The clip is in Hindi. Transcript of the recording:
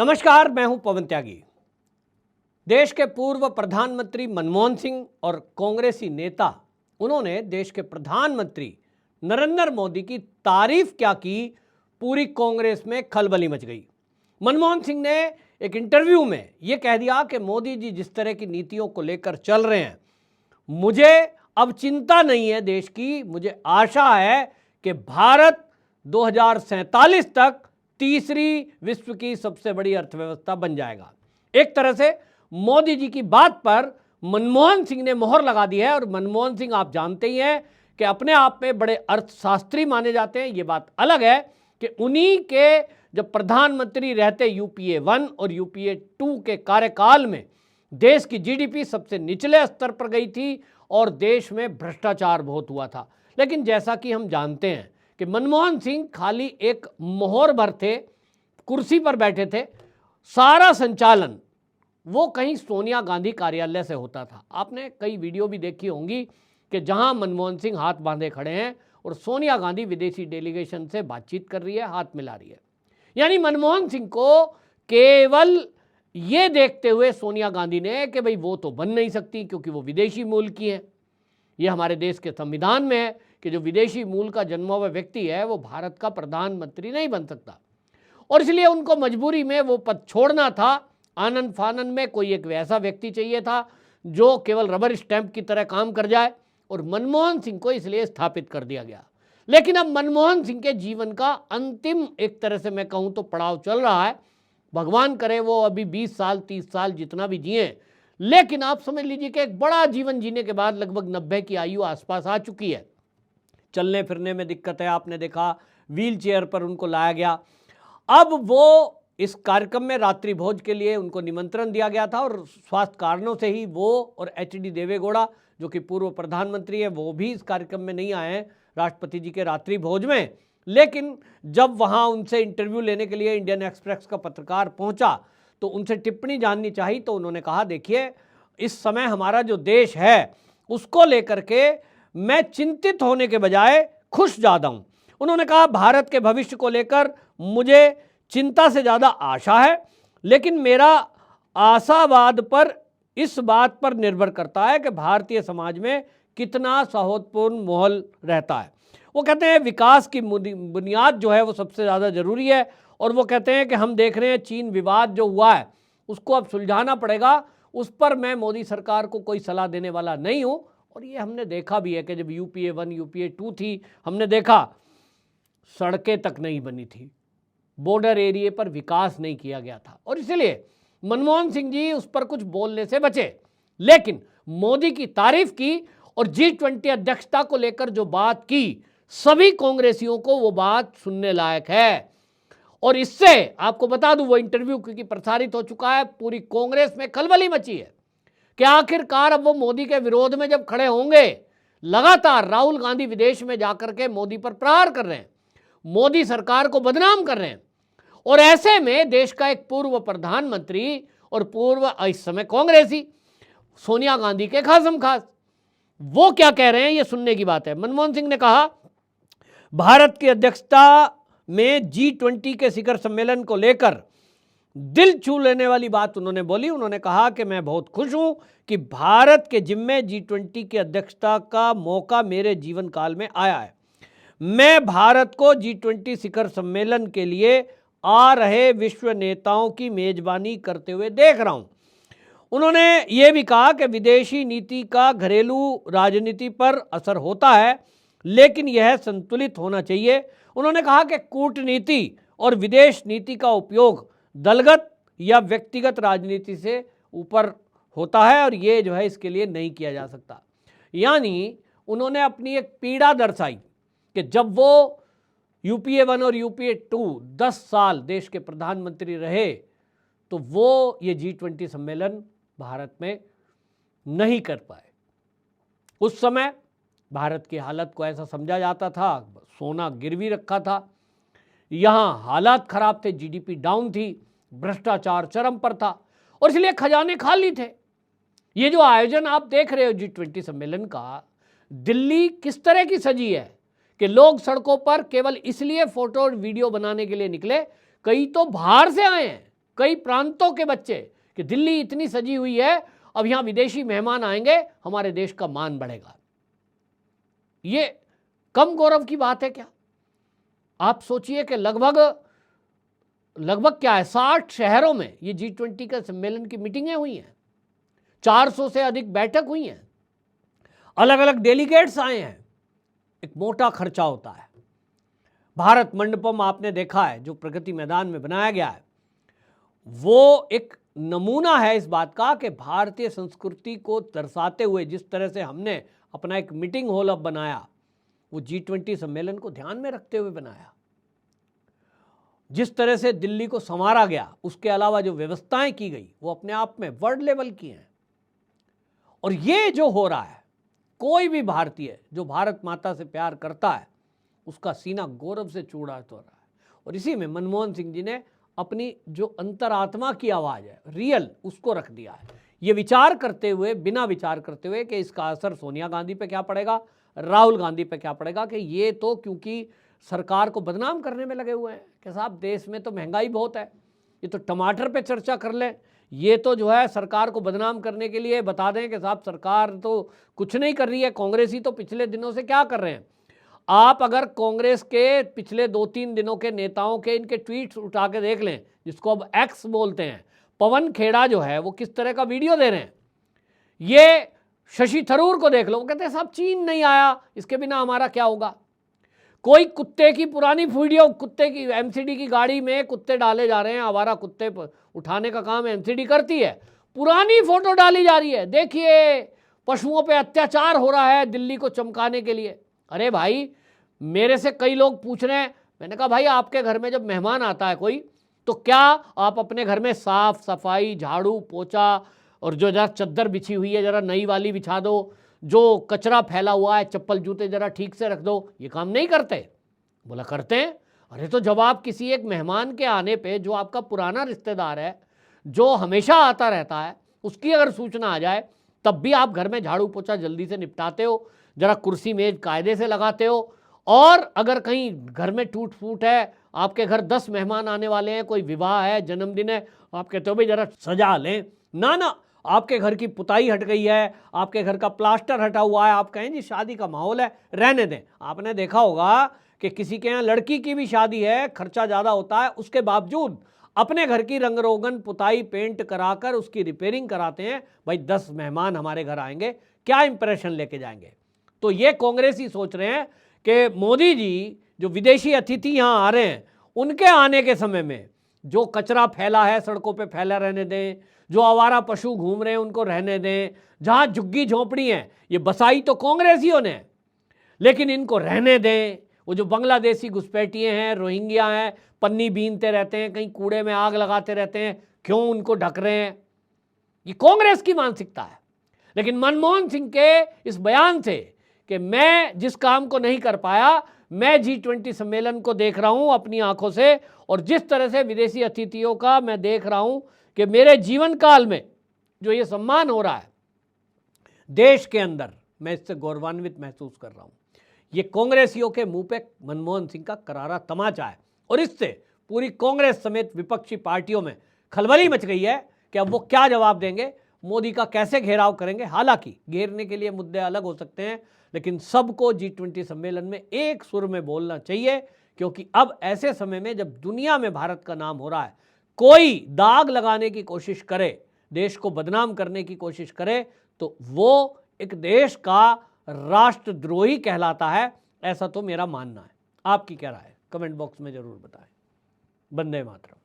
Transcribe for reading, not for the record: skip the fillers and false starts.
नमस्कार, मैं हूं पवन त्यागी। देश के पूर्व प्रधानमंत्री मनमोहन सिंह और कांग्रेसी नेता उन्होंने देश के प्रधानमंत्री नरेंद्र मोदी की तारीफ क्या की, पूरी कांग्रेस में खलबली मच गई। मनमोहन सिंह ने एक इंटरव्यू में यह कह दिया कि मोदी जी जिस तरह की नीतियों को लेकर चल रहे हैं, मुझे अब चिंता नहीं है देश की। मुझे आशा है कि भारत 2047 तक तीसरी विश्व की सबसे बड़ी अर्थव्यवस्था बन जाएगा। एक तरह से मोदी जी की बात पर मनमोहन सिंह ने मोहर लगा दी है। और मनमोहन सिंह आप जानते ही हैं कि अपने आप में बड़े अर्थशास्त्री माने जाते हैं। ये बात अलग है कि उन्हीं के जब प्रधानमंत्री रहते यूपीए 1 और यूपीए 2 के कार्यकाल में देश की जीडीपी सबसे निचले स्तर पर गई थी और देश में भ्रष्टाचार बहुत हुआ था। लेकिन जैसा कि हम जानते हैं कि मनमोहन सिंह खाली एक मोहर भर थे, कुर्सी पर बैठे थे, सारा संचालन वो कहीं सोनिया गांधी कार्यालय से होता था। आपने कई वीडियो भी देखी होंगी कि जहां मनमोहन सिंह हाथ बांधे खड़े हैं और सोनिया गांधी विदेशी डेलीगेशन से बातचीत कर रही है, हाथ मिला रही है। यानी मनमोहन सिंह को केवल ये देखते हुए सोनिया गांधी ने कि भाई वो तो बन नहीं सकती क्योंकि वो विदेशी मूल की है। ये हमारे देश के संविधान में है कि जो विदेशी मूल का जन्मा हुआ व्यक्ति है वो भारत का प्रधानमंत्री नहीं बन सकता, और इसलिए उनको मजबूरी में वो पद छोड़ना था। आनंद फानन में कोई एक वैसा व्यक्ति चाहिए था जो केवल रबर स्टैंप की तरह काम कर जाए, और मनमोहन सिंह को इसलिए स्थापित कर दिया गया। लेकिन अब मनमोहन सिंह के जीवन का अंतिम एक तरह से मैं कहूँ तो पड़ाव चल रहा है। भगवान करे वो अभी 20 साल 30 साल जितना भी जिए, लेकिन आप समझ लीजिए कि एक बड़ा जीवन जीने के बाद लगभग 90 की आयु आसपास आ चुकी है। चलने फिरने में दिक्कत है, आपने देखा व्हील चेयर पर उनको लाया गया। अब वो इस कार्यक्रम में रात्रि भोज के लिए उनको निमंत्रण दिया गया था और स्वास्थ्य कारणों से ही वो और एचडी देवेगौड़ा जो कि पूर्व प्रधानमंत्री है वो भी इस कार्यक्रम में नहीं आए हैं राष्ट्रपति जी के रात्रि भोज में। लेकिन जब वहाँ उनसे इंटरव्यू लेने के लिए इंडियन एक्सप्रेस का पत्रकार पहुँचा तो उनसे टिप्पणी जाननी चाहिए, तो उन्होंने कहा देखिए इस समय हमारा जो देश है उसको लेकर के मैं चिंतित होने के बजाय खुश ज़्यादा हूँ। उन्होंने कहा भारत के भविष्य को लेकर मुझे चिंता से ज़्यादा आशा है, लेकिन मेरा आशावाद पर इस बात पर निर्भर करता है कि भारतीय समाज में कितना सौहार्दपूर्ण माहौल रहता है। वो कहते हैं विकास की बुनियाद जो है वो सबसे ज़्यादा ज़रूरी है, और वो कहते हैं कि हम देख रहे हैं चीन विवाद जो हुआ है उसको अब सुलझाना पड़ेगा। उस पर मैं मोदी सरकार को कोई सलाह देने वाला नहीं हूँ। और ये हमने देखा भी है कि जब यूपीए 1 यूपीए 2 थी, हमने देखा सड़कें तक नहीं बनी थी, बॉर्डर एरिया पर विकास नहीं किया गया था, और इसलिए मनमोहन सिंह जी उस पर कुछ बोलने से बचे। लेकिन मोदी की तारीफ की और G20 अध्यक्षता को लेकर जो बात की, सभी कांग्रेसियों को वो बात सुनने लायक है। और इससे आपको बता दूं वो इंटरव्यू क्योंकि प्रसारित हो चुका है, पूरी कांग्रेस में खलबली मची है कि आखिरकार अब वो मोदी के विरोध में जब खड़े होंगे। लगातार राहुल गांधी विदेश में जाकर के मोदी पर प्रहार कर रहे हैं, मोदी सरकार को बदनाम कर रहे हैं, और ऐसे में देश का एक पूर्व प्रधानमंत्री और पूर्व इस समय कांग्रेसी सोनिया गांधी के खासम खास वो क्या कह रहे हैं ये सुनने की बात है। मनमोहन सिंह ने कहा भारत की अध्यक्षता में G20 के शिखर सम्मेलन को लेकर दिल छू लेने वाली बात उन्होंने बोली। उन्होंने कहा कि मैं बहुत खुश हूं कि भारत के जिम्मे G20 की अध्यक्षता का मौका मेरे जीवन काल में आया है। मैं भारत को G20 शिखर सम्मेलन के लिए आ रहे विश्व नेताओं की मेजबानी करते हुए देख रहा हूं। उन्होंने ये भी कहा कि विदेशी नीति का घरेलू राजनीति पर असर होता है, लेकिन यह संतुलित होना चाहिए। उन्होंने कहा कि कूटनीति और विदेश नीति का उपयोग दलगत या व्यक्तिगत राजनीति से ऊपर होता है और ये जो है इसके लिए नहीं किया जा सकता। यानी उन्होंने अपनी एक पीड़ा दर्शाई कि जब वो यूपीए 1 और यूपीए 2 10 साल देश के प्रधानमंत्री रहे तो वो ये G20 सम्मेलन भारत में नहीं कर पाए। उस समय भारत की हालत को ऐसा समझा जाता था, सोना गिरवी रखा था, यहाँ हालात खराब थे, जीडीपी डाउन थी, भ्रष्टाचार चरम पर था, और इसलिए खजाने खाली थे। ये जो आयोजन आप देख रहे हो G20 सम्मेलन का, दिल्ली किस तरह की सजी है कि लोग सड़कों पर केवल इसलिए फोटो और वीडियो बनाने के लिए निकले, कई तो बाहर से आए हैं, कई प्रांतों के बच्चे कि दिल्ली इतनी सजी हुई है, अब यहां विदेशी मेहमान आएंगे, हमारे देश का मान बढ़ेगा। ये कम गौरव की बात है क्या? आप सोचिए कि लगभग क्या है, 60 शहरों में ये G20 का सम्मेलन की मीटिंगें हुई हैं, 400 से अधिक बैठक हुई हैं, अलग अलग डेलीगेट्स आए हैं, एक मोटा खर्चा होता है। भारत मंडपम आपने देखा है जो प्रगति मैदान में बनाया गया है, वो एक नमूना है इस बात का कि भारतीय संस्कृति को दर्शाते हुए जिस तरह से हमने अपना एक मीटिंग हॉल अब बनाया, वो G20 सम्मेलन को ध्यान में रखते हुए बनाया। जिस तरह से दिल्ली को संवारा गया, उसके अलावा जो व्यवस्थाएं की गई वो अपने आप में वर्ल्ड लेवल की हैं। और ये जो हो रहा है, कोई भी भारतीय जो भारत माता से प्यार करता है उसका सीना गौरव से चूड़ाता हो रहा है। और इसी में मनमोहन सिंह जी ने अपनी जो अंतरात्मा की आवाज़ है, रियल, उसको रख दिया है। ये विचार करते हुए, बिना विचार करते हुए कि इसका असर सोनिया गांधी पे क्या पड़ेगा, राहुल गांधी पे क्या पड़ेगा, कि ये तो क्योंकि सरकार को बदनाम करने में लगे हुए हैं कि साहब देश में तो महंगाई बहुत है, ये तो टमाटर पे चर्चा कर लें, ये तो जो है सरकार को बदनाम करने के लिए बता दें कि साहब सरकार तो कुछ नहीं कर रही है, कांग्रेस ही तो पिछले दिनों से क्या कर रहे हैं। आप अगर कांग्रेस के पिछले 2-3 दिनों के नेताओं के इनके ट्वीट्स उठा के देख लें, जिसको अब एक्स बोलते हैं, पवन खेड़ा जो है वो किस तरह का वीडियो दे रहे हैं। ये शशि थरूर को देख लो, वो कहते हैं साहब चीन नहीं आया, इसके बिना हमारा क्या होगा। कोई कुत्ते की पुरानी वीडियो, कुत्ते की एमसीडी की गाड़ी में कुत्ते डाले जा रहे हैं, आवारा कुत्ते उठाने का काम एमसीडी करती है, पुरानी फोटो डाली जा रही है, देखिए पशुओं पे अत्याचार हो रहा है दिल्ली को चमकाने के लिए। अरे भाई, मेरे से कई लोग पूछ रहे हैं, मैंने कहा भाई आपके घर में जब मेहमान आता है कोई, तो क्या आप अपने घर में साफ सफाई, झाड़ू पोछा, और जो जरा चद्दर बिछी हुई है जरा नई वाली बिछा दो, जो कचरा फैला हुआ है चप्पल जूते जरा ठीक से रख दो, ये काम नहीं करते? बोला करते हैं। अरे तो जब आप किसी एक मेहमान के आने पे, जो आपका पुराना रिश्तेदार है, जो हमेशा आता रहता है, उसकी अगर सूचना आ जाए तब भी आप घर में झाड़ू पोछा जल्दी से निपटाते हो, जरा कुर्सी मेज कायदे से लगाते हो। और अगर कहीं घर में टूट फूट है, आपके घर 10 मेहमान आने वाले हैं, कोई विवाह है, जन्मदिन है, आप कहते हो भाई जरा सजा लें। ना, आपके घर की पुताई हट गई है, आपके घर का प्लास्टर हटा हुआ है, आप कहें जी शादी का माहौल है, रहने दें। आपने देखा होगा कि किसी के यहाँ लड़की की भी शादी है, खर्चा ज़्यादा होता है, उसके बावजूद अपने घर की रंग रोगन पुताई पेंट कराकर उसकी रिपेयरिंग कराते हैं। भाई 10 मेहमान हमारे घर आएंगे, क्या इंप्रेशन लेके जाएंगे। तो ये कांग्रेसी सोच रहे हैं कि मोदी जी जो विदेशी अतिथि यहाँ आ रहे हैं, उनके आने के समय में जो कचरा फैला है सड़कों पे फैला रहने दें, जो आवारा पशु घूम रहे हैं उनको रहने दें, जहाँ झुग्गी झोंपड़ी हैं ये बसाई तो कांग्रेसियों ने, लेकिन इनको रहने दें। वो जो बांग्लादेशी घुसपैठिए हैं, रोहिंग्या हैं, पन्नी बीनते रहते हैं, कहीं कूड़े में आग लगाते रहते हैं, क्यों उनको ढक रहे हैं? ये कांग्रेस की मानसिकता है। लेकिन मनमोहन सिंह के इस बयान से कि मैं जिस काम को नहीं कर पाया, मैं G20 सम्मेलन को देख रहा हूं अपनी आंखों से, और जिस तरह से विदेशी अतिथियों का मैं देख रहा हूं कि मेरे जीवन काल में जो ये सम्मान हो रहा है देश के अंदर, मैं इससे गौरवान्वित महसूस कर रहा हूं। ये कांग्रेसियों के मुंह पे मनमोहन सिंह का करारा तमाचा है, और इससे पूरी कांग्रेस समेत विपक्षी पार्टियों में खलबली मच गई है कि अब वो क्या जवाब देंगे, मोदी का कैसे घेराव करेंगे। हालांकि घेरने के लिए मुद्दे अलग हो सकते हैं, लेकिन सबको G20 सम्मेलन में एक सुर में बोलना चाहिए, क्योंकि अब ऐसे समय में जब दुनिया में भारत का नाम हो रहा है, कोई दाग लगाने की कोशिश करे, देश को बदनाम करने की कोशिश करे, तो वो एक देश का राष्ट्रद्रोही कहलाता है। ऐसा तो मेरा मानना है। आपकी क्या राय है? कमेंट बॉक्स में जरूर बताएं। वंदे मातरम।